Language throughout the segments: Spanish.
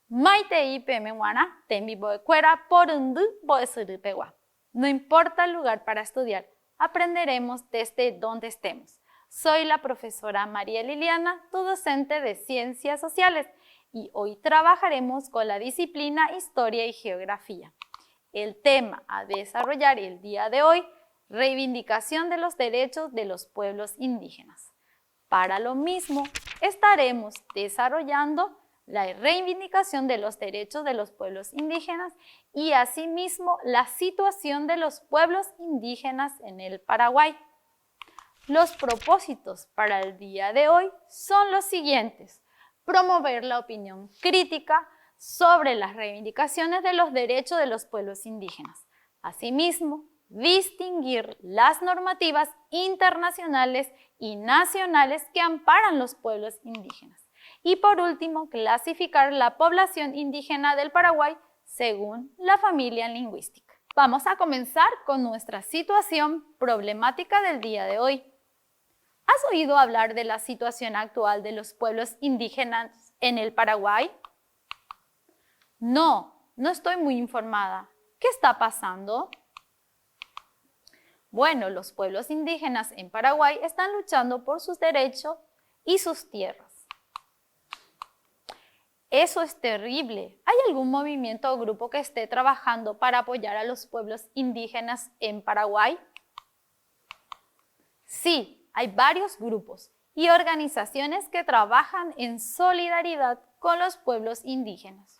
Maitei Pemewana, Tembi Boecuera, Porundu Boesurupegua. No importa el lugar para estudiar, aprenderemos desde donde estemos. Soy la profesora María Liliana, tu docente de Ciencias Sociales, y hoy trabajaremos con la disciplina Historia y Geografía. El tema a desarrollar el día de hoy, reivindicación de los derechos de los pueblos indígenas. Para lo mismo, estaremos desarrollando la reivindicación de los derechos de los pueblos indígenas y asimismo la situación de los pueblos indígenas en el Paraguay. Los propósitos para el día de hoy son los siguientes: promover la opinión crítica sobre las reivindicaciones de los derechos de los pueblos indígenas. Asimismo, distinguir las normativas internacionales y nacionales que amparan los pueblos indígenas. Y por último, clasificar la población indígena del Paraguay según la familia lingüística. Vamos a comenzar con nuestra situación problemática del día de hoy. ¿Has oído hablar de la situación actual de los pueblos indígenas en el Paraguay? No estoy muy informada. ¿Qué está pasando? Bueno, los pueblos indígenas en Paraguay están luchando por sus derechos y sus tierras. Eso es terrible. ¿Hay algún movimiento o grupo que esté trabajando para apoyar a los pueblos indígenas en Paraguay? Sí, hay varios grupos y organizaciones que trabajan en solidaridad con los pueblos indígenas.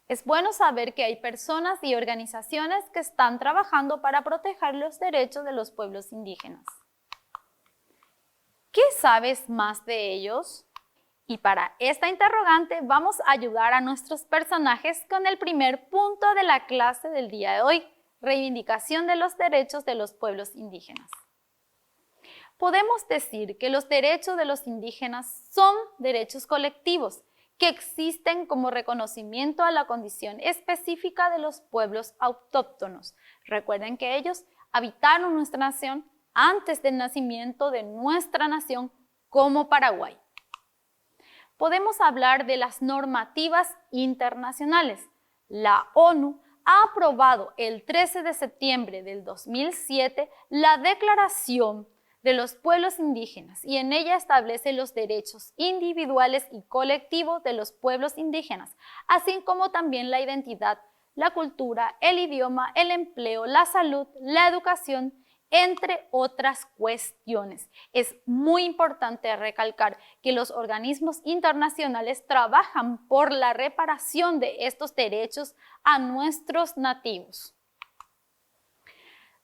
Es bueno saber que hay personas y organizaciones que están trabajando para proteger los derechos de los pueblos indígenas. ¿Qué sabes más de ellos? Y para esta interrogante vamos a ayudar a nuestros personajes con el primer punto de la clase del día de hoy: reivindicación de los derechos de los pueblos indígenas. Podemos decir que los derechos de los indígenas son derechos colectivos que existen como reconocimiento a la condición específica de los pueblos autóctonos. Recuerden que ellos habitaron nuestra nación antes del nacimiento de nuestra nación como Paraguay. Podemos hablar de las normativas internacionales. La ONU ha aprobado el 13 de septiembre del 2007 la Declaración de los Pueblos Indígenas y en ella establece los derechos individuales y colectivos de los pueblos indígenas, así como también la identidad, la cultura, el idioma, el empleo, la salud, la educación, entre otras cuestiones. Es muy importante recalcar que los organismos internacionales trabajan por la reparación de estos derechos a nuestros nativos.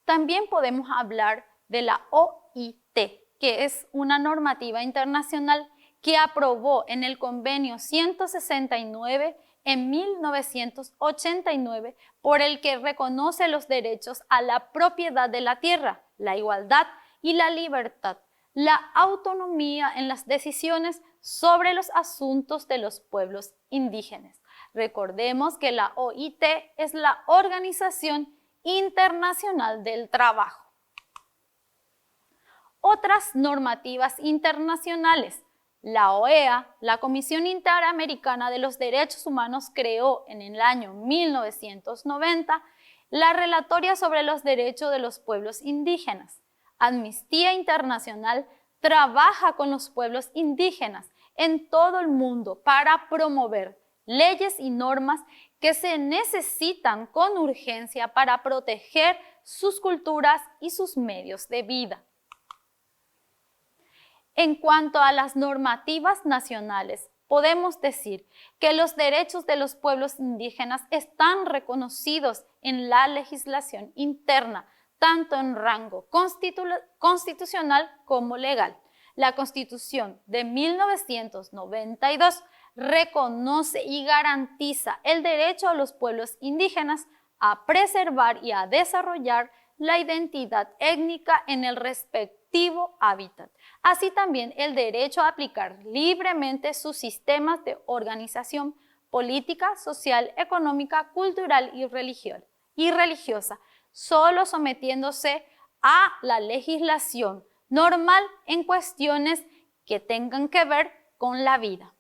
También podemos hablar de la OIT, que es una normativa internacional que aprobó en el convenio 169 en 1989, por el que reconoce los derechos a la propiedad de la tierra, la igualdad y la libertad, la autonomía en las decisiones sobre los asuntos de los pueblos indígenas. Recordemos que la OIT es la Organización Internacional del Trabajo. Otras normativas internacionales. La OEA, la Comisión Interamericana de los Derechos Humanos, creó en el año 1990 la Relatoria sobre los Derechos de los Pueblos Indígenas. Amnistía Internacional trabaja con los pueblos indígenas en todo el mundo para promover leyes y normas que se necesitan con urgencia para proteger sus culturas y sus medios de vida. En cuanto a las normativas nacionales, podemos decir que los derechos de los pueblos indígenas están reconocidos en la legislación interna, tanto en rango constitucional como legal. La Constitución de 1992 reconoce y garantiza el derecho a los pueblos indígenas a preservar y a desarrollar la identidad étnica en el respectivo respectivo hábitat. Así también el derecho a aplicar libremente sus sistemas de organización política, social, económica, cultural y religiosa, solo sometiéndose a la legislación normal en cuestiones que tengan que ver con la vida.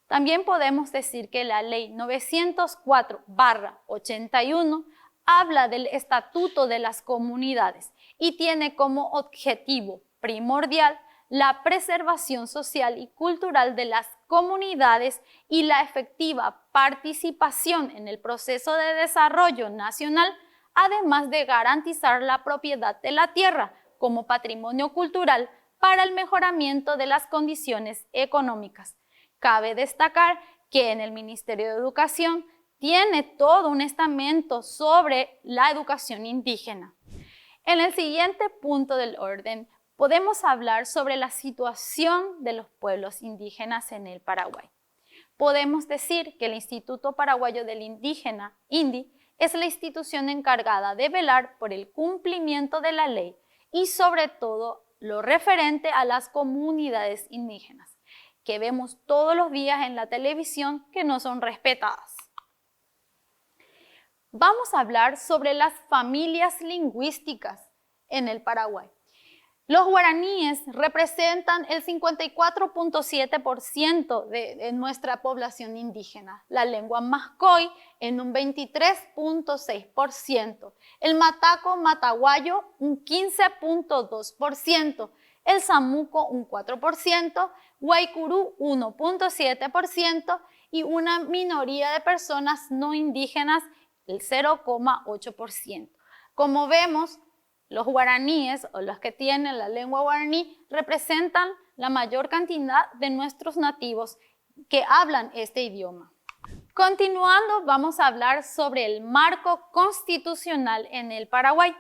También podemos decir que la Ley 904/81 habla del Estatuto de las Comunidades y tiene como objetivo primordial la preservación social y cultural de las comunidades y la efectiva participación en el proceso de desarrollo nacional, además de garantizar la propiedad de la tierra como patrimonio cultural para el mejoramiento de las condiciones económicas. Cabe destacar que en el Ministerio de Educación tiene todo un estamento sobre la educación indígena. En el siguiente punto del orden, podemos hablar sobre la situación de los pueblos indígenas en el Paraguay. Podemos decir que el Instituto Paraguayo del Indígena, INDI, es la institución encargada de velar por el cumplimiento de la ley y sobre todo lo referente a las comunidades indígenas, que vemos todos los días en la televisión que no son respetadas. Vamos a hablar sobre las familias lingüísticas en el Paraguay. Los guaraníes representan el 54.7% de nuestra población indígena, la lengua mascoy en un 23.6%, el mataco mataguayo un 15.2%, el samuco un 4%, guaycurú 1.7% y una minoría de personas no indígenas el 0.8%. Como vemos, los guaraníes o los que tienen la lengua guaraní representan la mayor cantidad de nuestros nativos que hablan este idioma. Continuando, vamos a hablar sobre el marco constitucional en el Paraguay.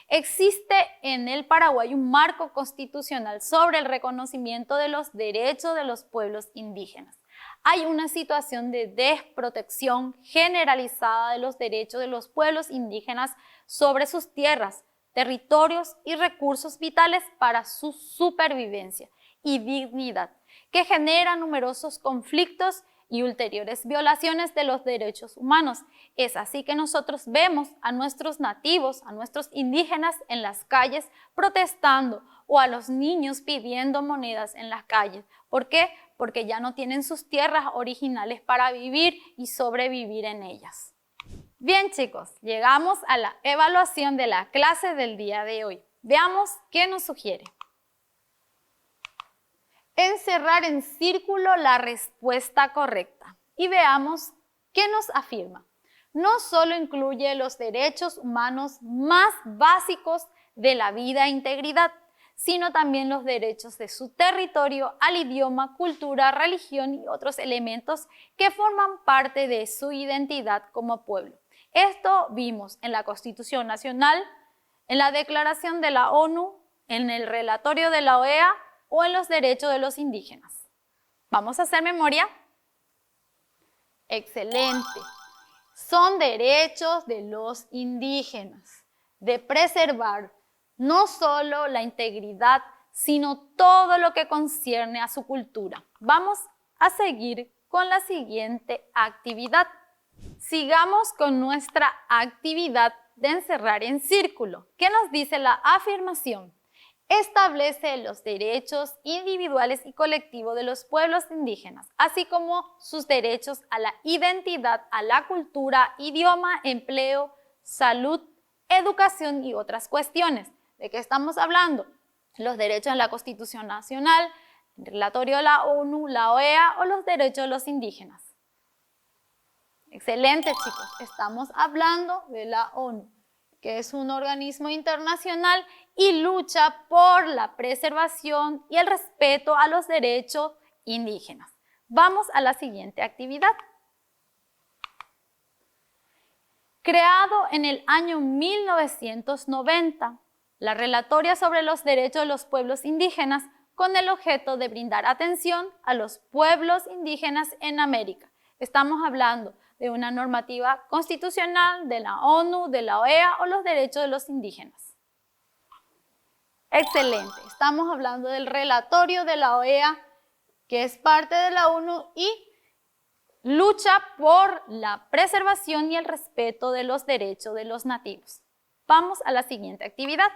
Existe en el Paraguay un marco constitucional sobre el reconocimiento de los derechos de los pueblos indígenas. Hay una situación de desprotección generalizada de los derechos de los pueblos indígenas sobre sus tierras, territorios y recursos vitales para su supervivencia y dignidad, que genera numerosos conflictos y ulteriores violaciones de los derechos humanos. Es así que nosotros vemos a nuestros nativos, a nuestros indígenas en las calles protestando o a los niños pidiendo monedas en las calles. ¿Por qué? Porque ya no tienen sus tierras originales para vivir y sobrevivir en ellas. Bien chicos, llegamos a la evaluación de la clase del día de hoy. Veamos qué nos sugiere. Encerrar en círculo la respuesta correcta y veamos qué nos afirma. No solo incluye los derechos humanos más básicos de la vida e integridad, sino también los derechos de su territorio, al idioma, cultura, religión y otros elementos que forman parte de su identidad como pueblo. Esto vimos en la Constitución Nacional, en la Declaración de la ONU, en el Relatorio de la OEA o en los derechos de los indígenas. ¿Vamos a hacer memoria? Excelente. Son derechos de los indígenas, de preservar no solo la integridad, sino todo lo que concierne a su cultura. Vamos a seguir con la siguiente actividad. Sigamos con nuestra actividad de encerrar en círculo. ¿Qué nos dice la afirmación? Establece los derechos individuales y colectivos de los pueblos indígenas, así como sus derechos a la identidad, a la cultura, idioma, empleo, salud, educación y otras cuestiones. ¿De qué estamos hablando? Los derechos en la Constitución Nacional, el Relatorio de la ONU, la OEA o los derechos de los indígenas. Excelente chicos, estamos hablando de la ONU, que es un organismo internacional y lucha por la preservación y el respeto a los derechos indígenas. Vamos a la siguiente actividad. Creado en el año 1990, la Relatoria sobre los Derechos de los Pueblos Indígenas con el objeto de brindar atención a los pueblos indígenas en América. Estamos hablando de una normativa constitucional de la ONU, de la OEA o los derechos de los indígenas. Excelente. Estamos hablando del relatorio de la OEA, que es parte de la ONU y lucha por la preservación y el respeto de los derechos de los nativos. Vamos a la siguiente actividad.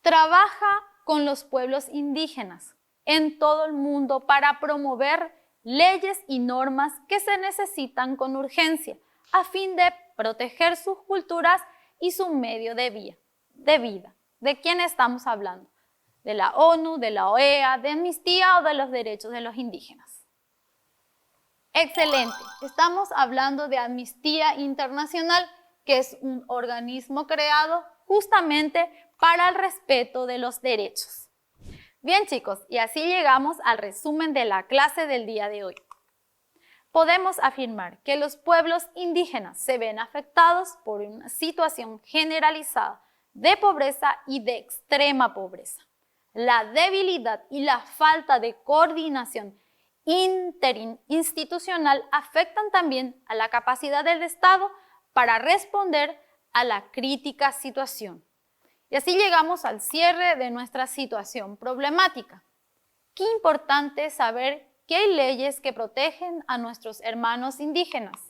Trabaja con los pueblos indígenas en todo el mundo para promover leyes y normas que se necesitan con urgencia a fin de proteger sus culturas y su medio de vida. ¿De quién estamos hablando? ¿De la ONU, de la OEA, de Amnistía o de los derechos de los indígenas? Excelente. Estamos hablando de Amnistía Internacional, que es un organismo creado justamente para el respeto de los derechos. Bien, chicos, y así llegamos al resumen de la clase del día de hoy. Podemos afirmar que los pueblos indígenas se ven afectados por una situación generalizada de pobreza y de extrema pobreza. La debilidad y la falta de coordinación interinstitucional afectan también a la capacidad del Estado para responder a la crítica situación. Y así llegamos al cierre de nuestra situación problemática. Qué importante saber que hay leyes que protegen a nuestros hermanos indígenas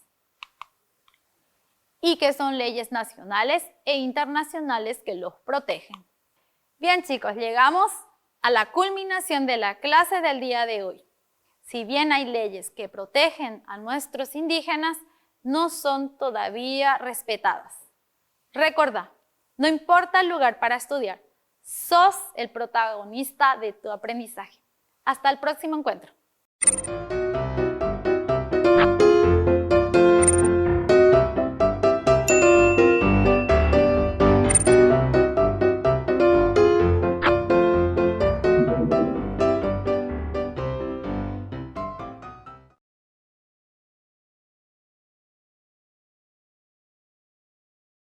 y que son leyes nacionales e internacionales que los protegen. Bien, chicos, llegamos a la culminación de la clase del día de hoy. Si bien hay leyes que protegen a nuestros indígenas, no son todavía respetadas. Recordá, no importa el lugar para estudiar, sos el protagonista de tu aprendizaje. Hasta el próximo encuentro.